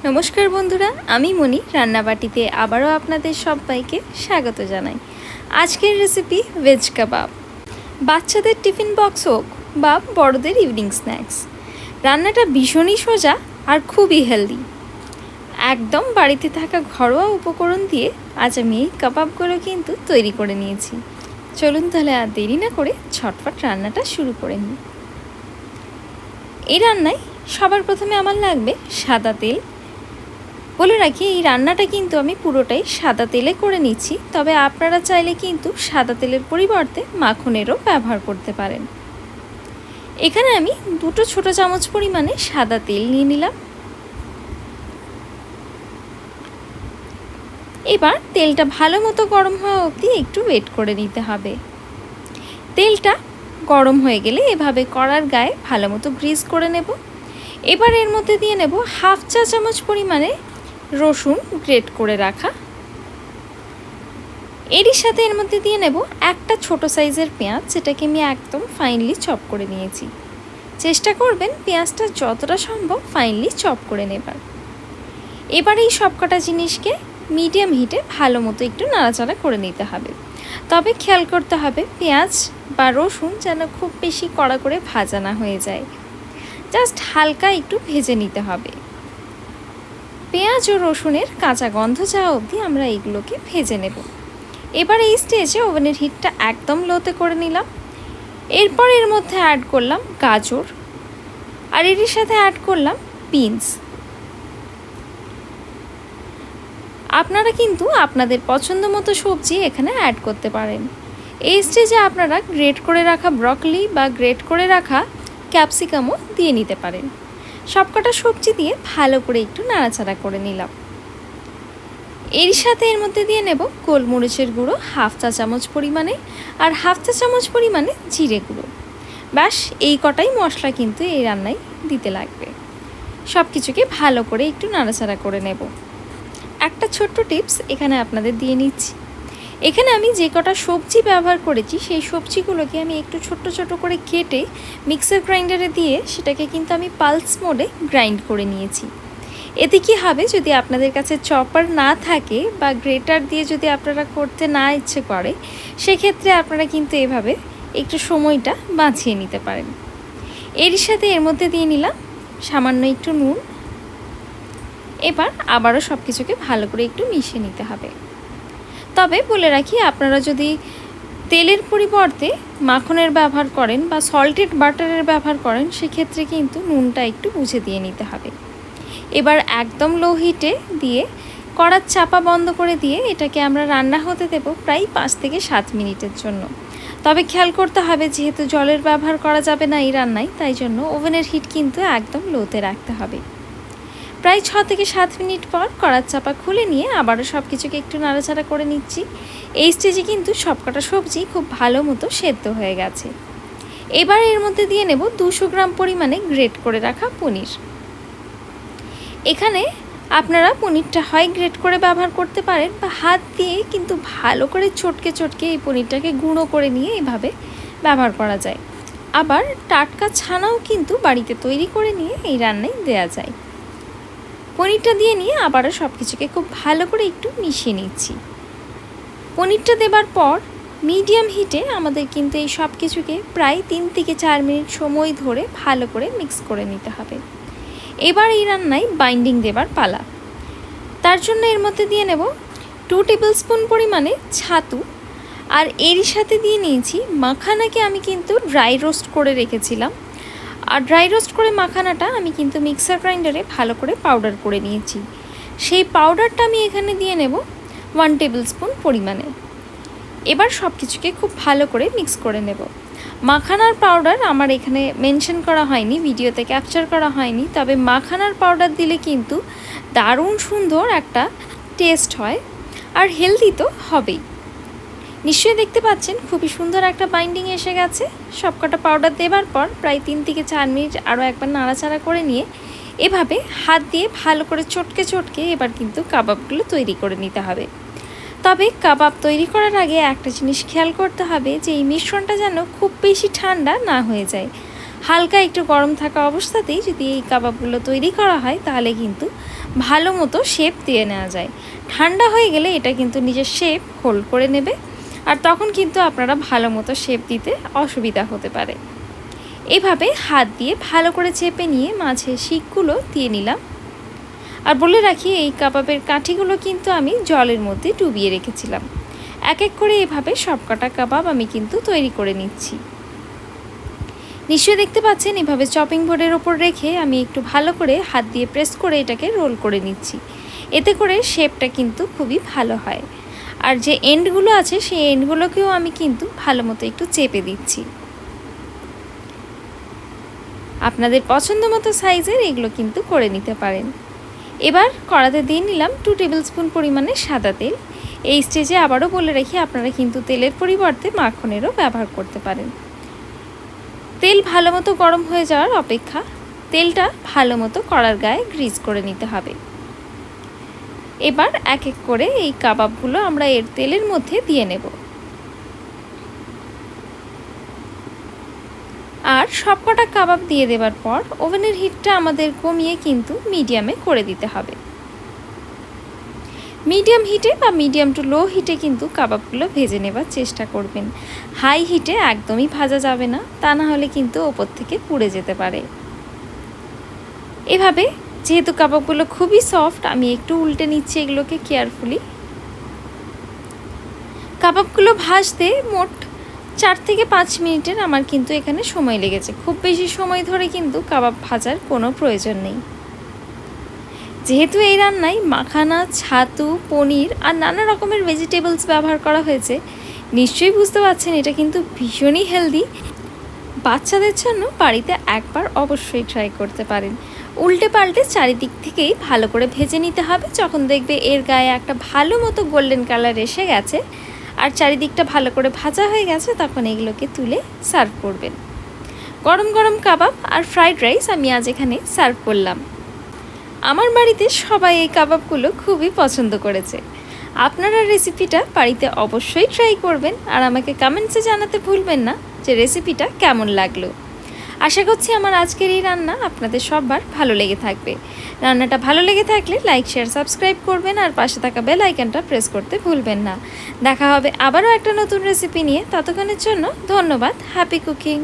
নমস্কার বন্ধুরা, আমি মনি রান্নাবাটিতে আবারও আপনাদের সবাইকে স্বাগত জানাই। আজকের রেসিপি ভেজ কাবাব। বাচ্চাদের টিফিন বক্স হোক বা বড়দের ইভিনিং স্ন্যাক্স, রান্নাটা ভীষণই সোজা আর খুবই হেলদি। একদম বাড়িতে থাকা ঘরোয়া উপকরণ দিয়ে আজ আমি এই কাবাবগুলো কিন্তু তৈরি করে নিয়েছি। চলুন তাহলে আর দেরি না করে ঝটপট রান্নাটা শুরু করে নিই। এই রান্নায় সবার প্রথমে আমার লাগবে সাদা তেল। বলে রাখি, এই রান্নাটা কিন্তু আমি পুরোটাই সাদা তেলে করে নিচ্ছি, তবে আপনারা চাইলে কিন্তু সাদা তেলের পরিবর্তে মাখনেরও ব্যবহার করতে পারেন। এখানে আমি 2 ছোট চামচ পরিমাণে সাদা তেল নিয়ে নিলাম। এবার তেলটা ভালো মতো গরম হওয়া অবধি একটু ওয়েট করে নিতে হবে। তেলটা গরম হয়ে গেলে এভাবে কড়ার গায়ে ভালো মতো গ্রিজ করে নেব। এবার এর মধ্যে দিয়ে নেব 1/2 চা চামচ পরিমাণে রসুন গ্রেট করে রাখা। এরই সাথে এর মধ্যে দিয়ে নেব একটা ছোট সাইজের পেঁয়াজ, যেটাকে আমি একদম ফাইনলি চপ করে নিয়েছি। চেষ্টা করবেন পেঁয়াজটা যতটা সম্ভব ফাইনলি চপ করে নেবার। এবার এই সবকটা জিনিসকে মিডিয়াম হিটে ভালো মতো একটু নাড়াচাড়া করে নিতে হবে। তবে খেয়াল করতে হবে পেঁয়াজ বা রসুন যেন খুব বেশি কড়া করে ভাজা না হয়ে যায়, জাস্ট হালকা একটু ভেজে নিতে হবে। পেঁয়াজ ও রসুনের কাঁচা গন্ধ যাওয়া অবধি আমরা এগুলোকে ভেজে নেব। এবার এই স্টেজে ওভেনের হিটটা একদম লোতে করে নিলাম। এরপর এর মধ্যে অ্যাড করলাম গাজর, আর এর সাথে অ্যাড করলাম বিনস। আপনারা কিন্তু আপনাদের পছন্দ মতো সবজি এখানে অ্যাড করতে পারেন। এই স্টেজে আপনারা গ্রেট করে রাখা ব্রকলি বা গ্রেট করে রাখা ক্যাপসিকামও দিয়ে নিতে পারেন। সবকটা সবজি দিয়ে ভালো করে একটু নাড়াচাড়া করে নিলাম। এর সাথে এর মধ্যে দিয়ে নেব গোলমরিচের গুঁড়ো 1/2 চা চামচ পরিমাণে, আর 1/2 চা চামচ পরিমাণে জিরে গুঁড়ো। ব্যাস এই কটাই মশলা কিন্তু এই রান্নায় দিতে লাগবে। সব কিছুকে ভালো করে একটু নাড়াচাড়া করে নেব। একটা ছোট্ট টিপস এখানে আপনাদের দিয়ে নিচ্ছি। এখানে আমি যে কটা সবজি ব্যবহার করেছি সেই সবজিগুলোকে আমি একটু ছোট্ট ছোট করে কেটে মিক্সার গ্রাইন্ডারে দিয়ে সেটাকে কিন্তু আমি পালস মোডে গ্রাইন্ড করে নিয়েছি। এতে কি হবে, যদি আপনাদের কাছে চপার না থাকে বা গ্রেটার দিয়ে যদি আপনারা করতে না ইচ্ছে করে, সেক্ষেত্রে আপনারা কিন্তু এভাবে একটু সময়টা বাঁচিয়ে নিতে পারেন। এর সাথে এর মধ্যে দিয়ে নিলাম সামান্য একটু নুন। এবার আবারও সব কিছুকে ভালো করে একটু মিশিয়ে নিতে হবে। তবে বলে রাখি, আপনারা যদি তেলের পরিবর্তে মাখনের ব্যবহার করেন বা সল্টেড বাটারের ব্যবহার করেন, সেক্ষেত্রে কিন্তু নুনটা একটু বুঝে দিয়ে নিতে হবে। এবার একদম লো হিটে দিয়ে কড়ার চাপা বন্ধ করে দিয়ে এটাকে আমরা রান্না হতে দেব প্রায় 5 থেকে 7 মিনিটের জন্য। তবে খেয়াল করতে হবে, যেহেতু জলের ব্যবহার করা যাবে না এই রান্নায়, তাই জন্য ওভেনের হিট কিন্তু একদম লোতে রাখতে হবে। প্রায় 6 থেকে 7 মিনিট পর কড়ার চাপা খুলে নিয়ে আবারও সব কিছুকে একটু নাড়াচাড়া করে নিচ্ছি। এই স্টেজে কিন্তু সবকটা সবজি খুব ভালো মতো সেদ্ধ হয়ে গেছে। এবার এর মধ্যে দিয়ে নেব 200 গ্রাম পরিমাণে গ্রেট করে রাখা পনির। এখানে আপনারা পনিরটা হয় গ্রেট করে ব্যবহার করতে পারেন বা হাত দিয়ে কিন্তু ভালো করে চটকে চটকে এই পনিরটাকে গুঁড়ো করে নিয়ে এইভাবে ব্যবহার করা যায়। আবার টাটকা ছানাও কিন্তু বাড়িতে তৈরি করে নিয়ে এই রান্নায় দেওয়া যায়। পনিরটা দিয়ে নিয়ে আবারও সব কিছুকে খুব ভালো করে একটু মিশিয়ে নিচ্ছি। পনিরটা দেবার পর মিডিয়াম হিটে আমাদের কিন্তু এই সব কিছুকে প্রায় 3 থেকে 4 মিনিট সময় ধরে ভালো করে মিক্স করে নিতে হবে। এবার এই রান্নায় বাইন্ডিং দেবার পালা। তার জন্য এর মধ্যে দিয়ে নেব 2 টেবিল স্পুন পরিমাণে ছাতু, আর এরই সাথে দিয়ে নিয়েছি মাখানাকে আমি কিন্তু ড্রাই রোস্ট করে রেখেছিলাম। আর ড্রাই রোস্ট করে মাখানাটা আমি কিন্তু মিক্সার গ্রাইন্ডারে ভালো করে পাউডার করে নিয়েছি। সেই পাউডারটা আমি এখানে দিয়ে নেব 1 টেবিল স্পুন পরিমাণে। এবার সব কিছুকে খুব ভালো করে মিক্স করে নেব। মাখানার পাউডার আমার এখানে মেনশন করা হয়নি, ভিডিওতে ক্যাপচার করা হয়নি, তবে মাখানার পাউডার দিলে কিন্তু দারুণ সুন্দর একটা টেস্ট হয়, আর হেলদি তো হবেই। নিশ্চয়ই দেখতে পাচ্ছেন খুবই সুন্দর একটা বাইন্ডিং এসে গেছে। সবকটা পাউডার দেবার পর প্রায় 3 থেকে 4 মিনিট আরও একবার নাড়াচাড়া করে নিয়ে এভাবে হাত দিয়ে ভালো করে চটকে চটকে এবার কিন্তু কাবাবগুলো তৈরি করে নিতে হবে। তবে কাবাব তৈরি করার আগে একটা জিনিস খেয়াল করতে হবে, যে এই মিশ্রণটা যেন খুব বেশি ঠান্ডা না হয়ে যায়। হালকা একটু গরম থাকা অবস্থাতেই যদি এই কাবাবগুলো তৈরি করা হয় তাহলে কিন্তু ভালো মতো শেপ দিয়ে নেওয়া যায়। ঠান্ডা হয়ে গেলে এটা কিন্তু নিজের শেপ হোল্ড করে নেবে, আর তখন কিন্তু আপনারা ভালো মতো শেপ দিতে অসুবিধা হতে পারে। এভাবে হাত দিয়ে ভালো করে চেপে নিয়ে মাঝে শিকগুলো দিয়ে নিলাম। আর বলে রাখি, এই কাবাবের কাঠিগুলো কিন্তু আমি জলের মধ্যে ডুবিয়ে রেখেছিলাম। এক এক করে এভাবে সবকটা কাবাব আমি কিন্তু তৈরি করে নিচ্ছি। নিশ্চয়ই দেখতে পাচ্ছেন, এভাবে চপিং বোর্ডের ওপর রেখে আমি একটু ভালো করে হাত দিয়ে প্রেস করে এটাকে রোল করে নিচ্ছি। এতে করে শেপটা কিন্তু খুবই ভালো হয়। আর যে এন্ডগুলো আছে সেই এন্ডগুলোকেও আমি কিন্তু ভালো মতো একটু চেপে দিচ্ছি। আপনাদের পছন্দ মতো সাইজের এগুলো কিন্তু করে নিতে পারেন। এবার কড়াতে দিয়ে নিলাম 2 টেবিল স্পুন পরিমাণে সাদা তেল। এই স্টেজে আবারও বলে রাখি, আপনারা কিন্তু তেলের পরিবর্তে মাখনেরও ব্যবহার করতে পারেন। তেল ভালো মতো গরম হয়ে যাওয়ার অপেক্ষা তেলটা ভালো মতো কড়ার গায়ে গ্রিজ করে নিতে হবে। এবার এক এক করে এই কাবাবগুলো আমরা এর তেলের মধ্যে দিয়ে নেব। আর সবকটা কাবাব দিয়ে দেওয়ার পর ওভেনের হিটটা আমাদের কমিয়ে কিন্তু মিডিয়ামে করে দিতে হবে। মিডিয়াম হিটে বা মিডিয়াম টু লো হিটে কিন্তু কাবাবগুলো ভেজে নেবার চেষ্টা করবেন। হাই হিটে একদমই ভাজা যাবে না, তা না হলে কিন্তু ওপর থেকে পুড়ে যেতে পারে। এভাবে যেহেতু কাবাবগুলো খুবই সফট, আমি একটু উল্টে নিচ্ছি এগুলোকে কেয়ারফুলি। কাবাবগুলো ভাজতে মোট 4 থেকে 5 মিনিটের আমার কিন্তু এখানে সময় লেগেছে। খুব বেশি সময় ধরে কিন্তু কাবাব ভাজার কোনো প্রয়োজন নেই। যেহেতু এই রান্নায় মাখানা, ছাতু, পনির আর নানা রকমের ভেজিটেবলস ব্যবহার করা হয়েছে, নিশ্চয়ই বুঝতে পারছেন এটা কিন্তু ভীষণই হেলদি। বাচ্চাদের জন্য বাড়িতে একবার অবশ্যই ট্রাই করতে পারেন। উল্টে পাল্টে চারিদিক থেকেই ভালো করে ভেজে নিতে হবে। যখন দেখবে এর গায়ে একটা ভালো মতো গোল্ডেন কালার এসে গেছে আর চারিদিকটা ভালো করে ভাজা হয়ে গেছে, তখন এগুলোকে তুলে সার্ভ করবেন। গরম গরম কাবাব আর ফ্রাইড রাইস আমি আজ এখানে সার্ভ করলাম। আমার বাড়িতে সবাই এই কাবাবগুলো খুবই পছন্দ করেছে। আপনারা রেসিপিটা বাড়িতে অবশ্যই ট্রাই করবেন আর আমাকে কমেন্টসে জানাতে ভুলবেন না যে রেসিপিটা কেমন লাগলো। আশা করছি আমার আজকের এই রান্না আপনাদের সবার ভালো লেগে থাকবে। রান্নাটা ভালো লেগে থাকলে লাইক, শেয়ার, সাবস্ক্রাইব করবেন আর পাশে থাকা বেল আইকনটা প্রেস করতে ভুলবেন না। দেখা হবে আবারও একটা নতুন রেসিপি নিয়ে। ততক্ষণের জন্য ধন্যবাদ। Happy cooking.